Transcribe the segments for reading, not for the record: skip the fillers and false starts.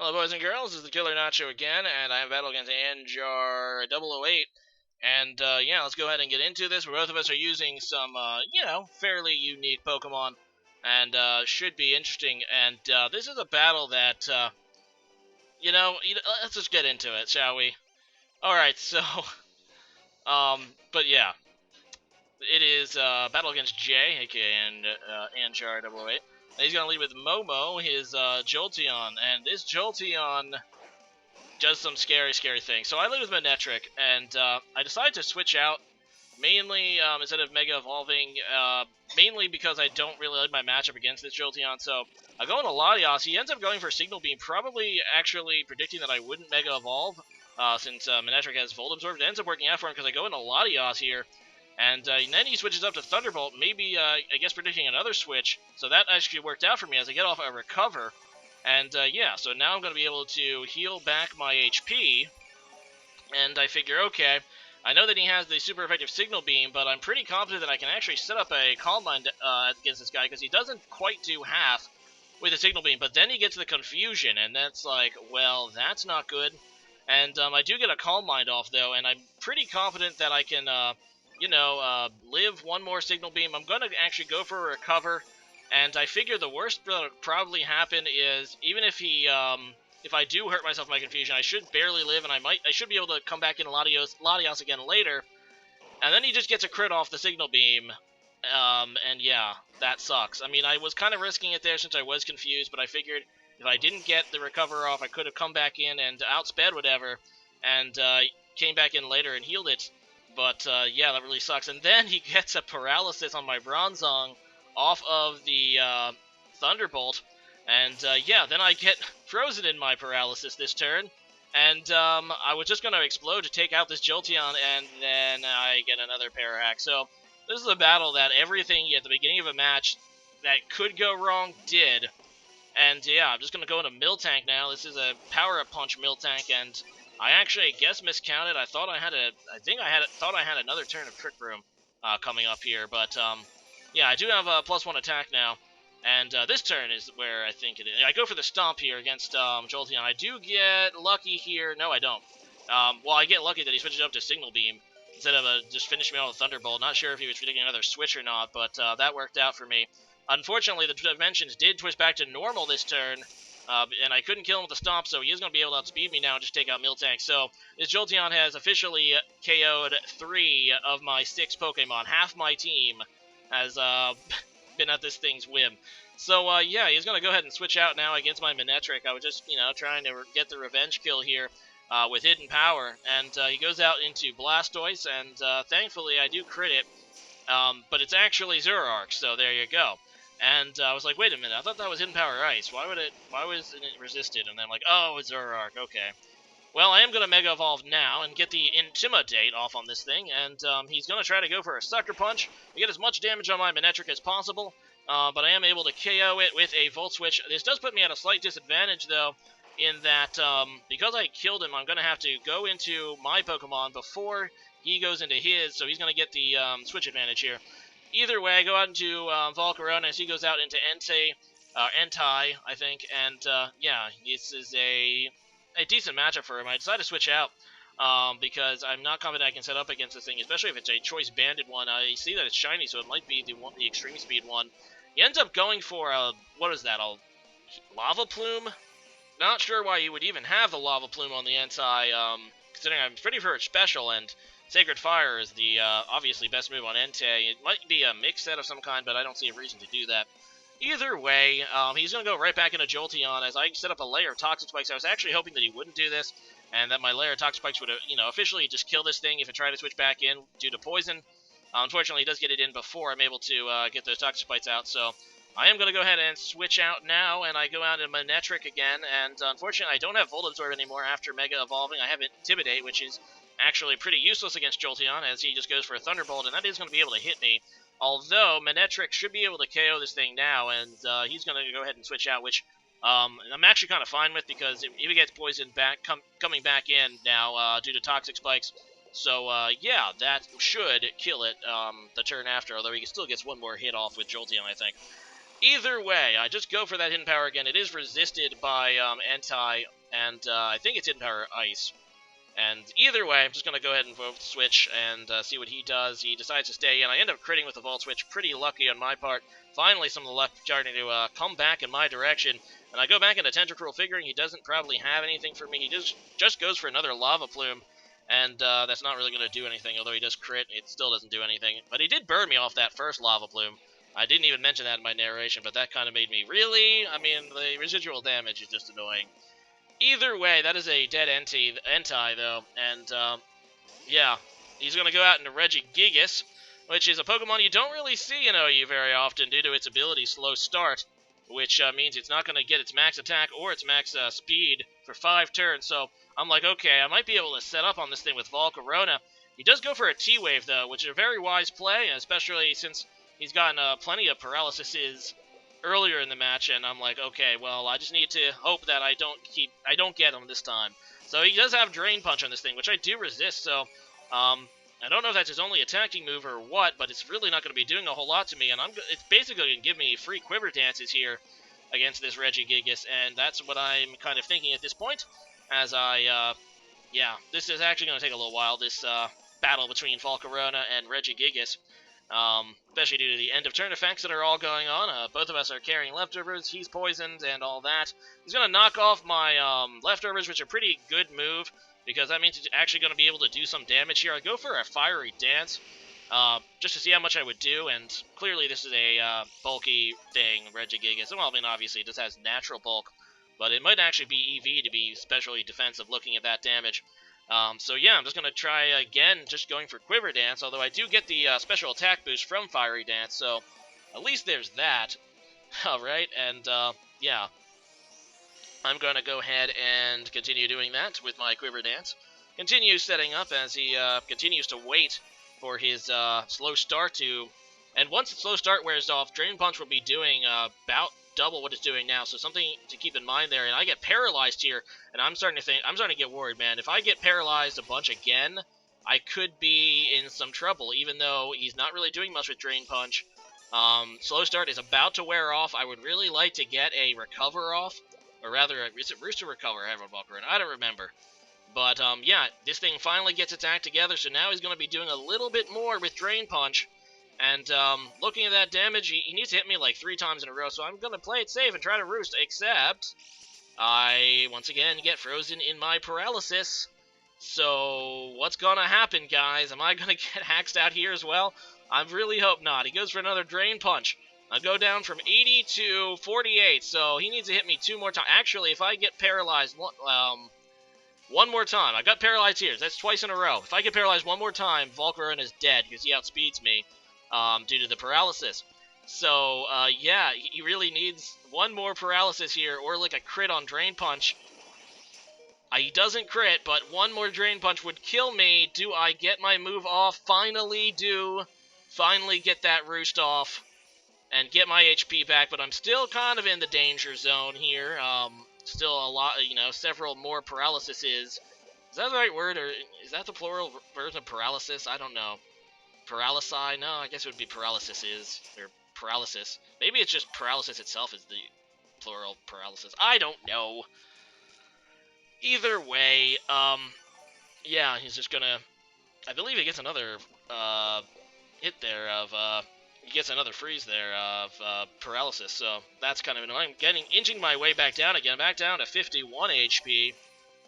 Hello, boys and girls. This is TheKillerNacho again, and I have a battle against andjar008. And, yeah, let's go ahead and get into this. Both of us are using some, fairly unique Pokemon, and, should be interesting. And, this is a battle that, let's just get into it, shall we? Alright, so, but yeah. It is, battle against Jay, aka andjar008. He's going to lead with Momo, his Jolteon, and this Jolteon does some scary things. So I lead with Manectric, and I decided to switch out, mainly instead of Mega Evolving, mainly because I don't really like my matchup against this Jolteon. So I go into Latios. He ends up going for Signal Beam, probably actually predicting that I wouldn't Mega Evolve, since Manectric has Volt Absorb. It ends up working out for him because I go into Latios here. And then he switches up to Thunderbolt, maybe, I guess, predicting another switch. So that actually worked out for me as I get off a Recover. And, yeah, so now I'm going to be able to heal back my HP. And I figure, okay, I know that he has the super effective Signal Beam, but I'm pretty confident that I can actually set up a Calm Mind against this guy, because he doesn't quite do half with a Signal Beam. But then he gets the Confusion, and that's like, well, that's not good. And I do get a Calm Mind off, though, and I'm pretty confident that I can... live one more Signal Beam. I'm going to actually go for a Recover, and I figure the worst that would probably happen is, even if he, if I do hurt myself in my Confusion, I should barely live, and I should be able to come back in Latios again later, and then he just gets a crit off the Signal Beam, and yeah, that sucks. I mean, I was kind of risking it there since I was confused, but I figured if I didn't get the Recover off, I could have come back in and outsped whatever, and came back in later and healed it. But, yeah, that really sucks. And then he gets a Paralysis on my Bronzong off of the Thunderbolt. And, yeah, then I get frozen in my Paralysis this turn. And I was just going to explode to take out this Jolteon, and then I get another Parahack. So this is a battle that everything at the beginning of a match that could go wrong did. And, yeah, I'm just going to go into Miltank now. This is a Power-Up Punch Miltank, and... I actually, I guess, miscounted. I thought I had another turn of Trick Room coming up here, but yeah, I do have a +1 attack now, and this turn is where I think it is. I go for the Stomp here against Jolteon. I do get lucky here. No, I don't. Well, I get lucky that he switches up to Signal Beam instead of just finishing me off with Thunderbolt. Not sure if he was predicting another switch or not, but that worked out for me. Unfortunately, the Dimensions did twist back to normal this turn. And I couldn't kill him with the Stomp, so he is going to be able to outspeed me now and just take out Miltank. So this Jolteon has officially KO'd 3 of my 6 Pokemon. Half my team has been at this thing's whim. So, yeah, he's going to go ahead and switch out now against my Manectric. I was just, trying to get the revenge kill here with Hidden Power. And he goes out into Blastoise, and thankfully I do crit it. But it's actually Zoroark, so there you go. And I was like, wait a minute, I thought that was Hidden Power Ice. Why was it resisted? And then I'm like, oh, it's Zoroark, okay. Well, I am going to Mega Evolve now and get the Intimidate off on this thing, and he's going to try to go for a Sucker Punch to get as much damage on my Manectric as possible, but I am able to KO it with a Volt Switch. This does put me at a slight disadvantage, though, in that because I killed him, I'm going to have to go into my Pokemon before he goes into his, so he's going to get the Switch advantage here. Either way, I go out into Volcarona as he goes out into Entei, I think, and yeah, this is a decent matchup for him. I decided to switch out because I'm not confident I can set up against this thing, especially if it's a Choice Banded one. I see that it's shiny, so it might be the Extreme Speed one. He ends up going for a Lava Plume? Not sure why you would even have the Lava Plume on the Entei, considering I'm pretty sure it's special, and Sacred Fire is the obviously best move on Entei. It might be a mix set of some kind, but I don't see a reason to do that. Either way, he's going to go right back into Jolteon as I set up a layer of Toxic Spikes. I was actually hoping that he wouldn't do this, and that my layer of Toxic Spikes would, officially just kill this thing if it tried to switch back in due to poison. Unfortunately, he does get it in before I'm able to get those Toxic Spikes out, so I am going to go ahead and switch out now, and I go out in Manectric again, and unfortunately I don't have Volt Absorb anymore after Mega Evolving. I have Intimidate, which is actually pretty useless against Jolteon, as he just goes for a Thunderbolt, and that is going to be able to hit me. Although, Manectric should be able to KO this thing now, and he's going to go ahead and switch out, which I'm actually kind of fine with, because if he gets poisoned coming back in now due to Toxic Spikes, so yeah, that should kill it the turn after, although he still gets one more hit off with Jolteon, I think. Either way, I just go for that hidden power again. It is resisted by Anti, and I think it's hidden power Ice. And either way, I'm just going to go ahead and Volt Switch and see what he does. He decides to stay in. I end up critting with the Volt Switch. Pretty lucky on my part. Finally, some of the luck starting to come back in my direction. And I go back into Tentacruel, figuring he doesn't probably have anything for me. He just goes for another Lava Plume. And that's not really going to do anything. Although he does crit, it still doesn't do anything. But he did burn me off that first Lava Plume. I didn't even mention that in my narration, but that kind of made me really... I mean, the residual damage is just annoying. Either way, that is a dead Entei, though, and, yeah, he's going to go out into Regigigas, which is a Pokemon you don't really see in OU very often due to its ability Slow Start, which means it's not going to get its max attack or its max speed for 5 turns, so I'm like, okay, I might be able to set up on this thing with Volcarona. He does go for a T-Wave, though, which is a very wise play, especially since he's gotten plenty of paralyses earlier in the match, and I'm like, okay, well, I just need to hope that I don't get him this time. So he does have Drain Punch on this thing, which I do resist, so, I don't know if that's his only attacking move or what, but it's really not going to be doing a whole lot to me, and it's basically going to give me free Quiver Dances here against this Regigigas, and that's what I'm kind of thinking at this point, as yeah, this is actually going to take a little while, this, battle between Volcarona and Regigigas. Especially due to the end of turn effects that are all going on. Both of us are carrying leftovers, he's poisoned, and all that. He's going to knock off my leftovers, which are a pretty good move, because that means he's actually going to be able to do some damage here. I go for a Fiery Dance, just to see how much I would do, and clearly this is a bulky thing, Regigigas. Well, I mean, obviously it just has natural bulk, but it might actually be EV to be especially defensive looking at that damage. So yeah, I'm just going to try again, just going for Quiver Dance, although I do get the special attack boost from Fiery Dance, so at least there's that. Alright, and yeah, I'm going to go ahead and continue doing that with my Quiver Dance. Continue setting up as he continues to wait for his slow start to... And once the slow start wears off, Drain Punch will be doing about double what it's doing now, so something to keep in mind there. And I get paralyzed here, and I'm starting to get worried, man. If I get paralyzed a bunch again, I could be in some trouble, even though he's not really doing much with Drain Punch. Slow Start is about to wear off. I would really like to get a Recover off, or rather, is it Rooster Recover? I have a Volcarona. I don't remember. But, yeah, this thing finally gets its act together, so now he's going to be doing a little bit more with Drain Punch. And, looking at that damage, he needs to hit me like 3 times in a row, so I'm going to play it safe and try to roost, except I, once again, get frozen in my paralysis. So, what's going to happen, guys? Am I going to get haxed out here as well? I really hope not. He goes for another Drain Punch. I go down from 80 to 48, so he needs to hit me 2 more times. Actually, if I get paralyzed one more time, I got paralyzed here. That's twice in a row. If I get paralyzed one more time, Volcarona is dead because he outspeeds me. Due to the paralysis. So, yeah, he really needs one more paralysis here, or like a crit on Drain Punch. He doesn't crit, but one more Drain Punch would kill me. Do I get my move off? Finally get that roost off, and get my HP back, but I'm still kind of in the danger zone here. Still a lot, several more paralyses. Is that the right word, or is that the plural version of paralysis? I don't know. Paralysi? No, I guess it would be paralysis, or paralysis. Maybe it's just paralysis itself is the plural paralysis. I don't know. Either way, yeah, he's just gonna... I believe he gets another, hit there of, he gets another freeze there of, paralysis, so that's kind of annoying. Inching my way back down again, back down to 51 HP,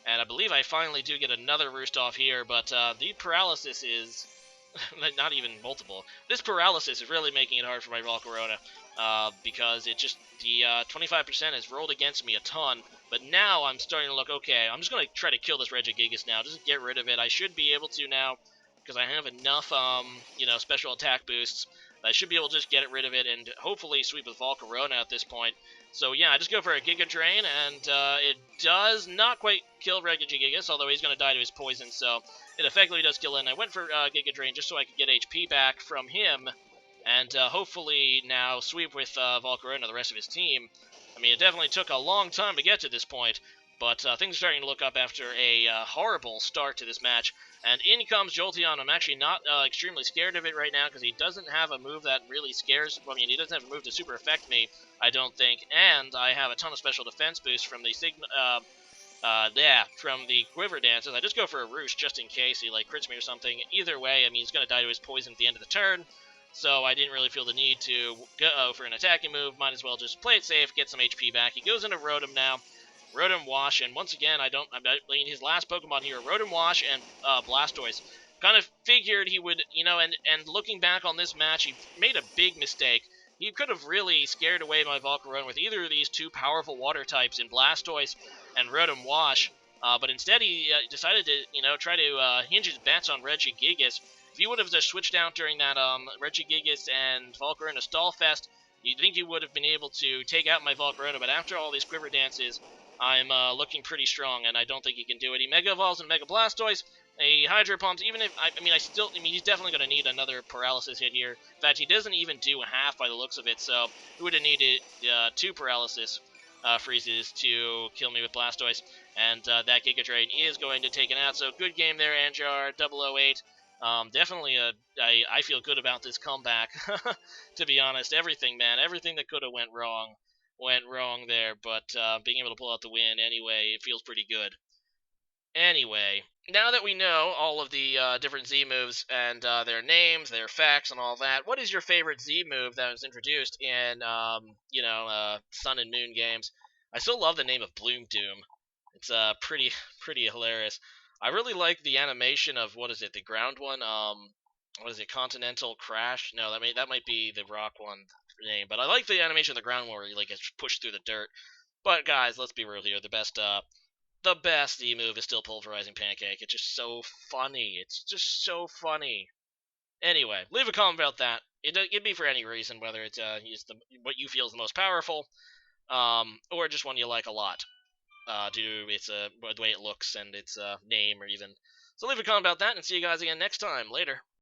and I believe I finally do get another roost off here, but, the paralysis is... not even multiple. This paralysis is really making it hard for my Volcarona, because it just, the 25% has rolled against me a ton, but now I'm starting to look, okay, I'm just going to try to kill this Regigigas now, just get rid of it. I should be able to now, because I have enough, special attack boosts, I should be able to just get rid of it and hopefully sweep with Volcarona at this point. So yeah, I just go for a Giga Drain, and it does not quite kill Regigigas, although he's going to die to his poison, so it effectively does kill him. I went for Giga Drain just so I could get HP back from him, and hopefully now sweep with Volcarona the rest of his team. I mean, it definitely took a long time to get to this point, But things are starting to look up after a horrible start to this match. And in comes Jolteon. I'm actually not extremely scared of it right now because he doesn't have a move that really scares. I mean, he doesn't have a move to super affect me, I don't think. And I have a ton of special defense boost from the from the Quiver Dances. I just go for a Roost just in case he like crits me or something. Either way, I mean, he's going to die to his poison at the end of the turn. So I didn't really feel the need to go for an attacking move. Might as well just play it safe, get some HP back. He goes into Rotom now. Rotom Wash, and once again, I'm not playing his last Pokemon here, Rotom Wash and Blastoise. Kind of figured he would, and looking back on this match, he made a big mistake. He could have really scared away my Volcarona with either of these two powerful water types in Blastoise and Rotom Wash, but instead he decided to, try to hinge his bets on Regigigas. If he would have just switched out during that Regigigas and Volcarona Stallfest, you'd think he would have been able to take out my Volcarona, but after all these Quiver Dances, I'm looking pretty strong, and I don't think he can do it. He Mega Evolves and Mega Blastoise. A Hydro Pumps, even if, he's definitely going to need another Paralysis hit here. In fact, he doesn't even do half by the looks of it, so he would have needed 2 Paralysis freezes to kill me with Blastoise, and that Giga Drain is going to take it out. So good game there, andjar008. Definitely, I feel good about this comeback, to be honest. Everything that could have went wrong there, but being able to pull out the win anyway, it feels pretty good. Anyway, now that we know all of the different Z moves and their names, their effects, and all that, what is your favorite Z move that was introduced in, Sun and Moon games? I still love the name of Bloom Doom. It's pretty hilarious. I really like the animation of what is it, the ground one? What is it, Continental Crash? No, that might be the rock one name, but I like the animation of the ground one where you like get pushed through the dirt. But guys, let's be real here. The best Z move is still Pulverizing Pancake. It's just so funny. It's just so funny. Anyway, leave a comment about that. It could be for any reason, whether it's what you feel is the most powerful, or just one you like a lot, due to the way it looks and its name, or even. So leave a comment about that, and see you guys again next time. Later.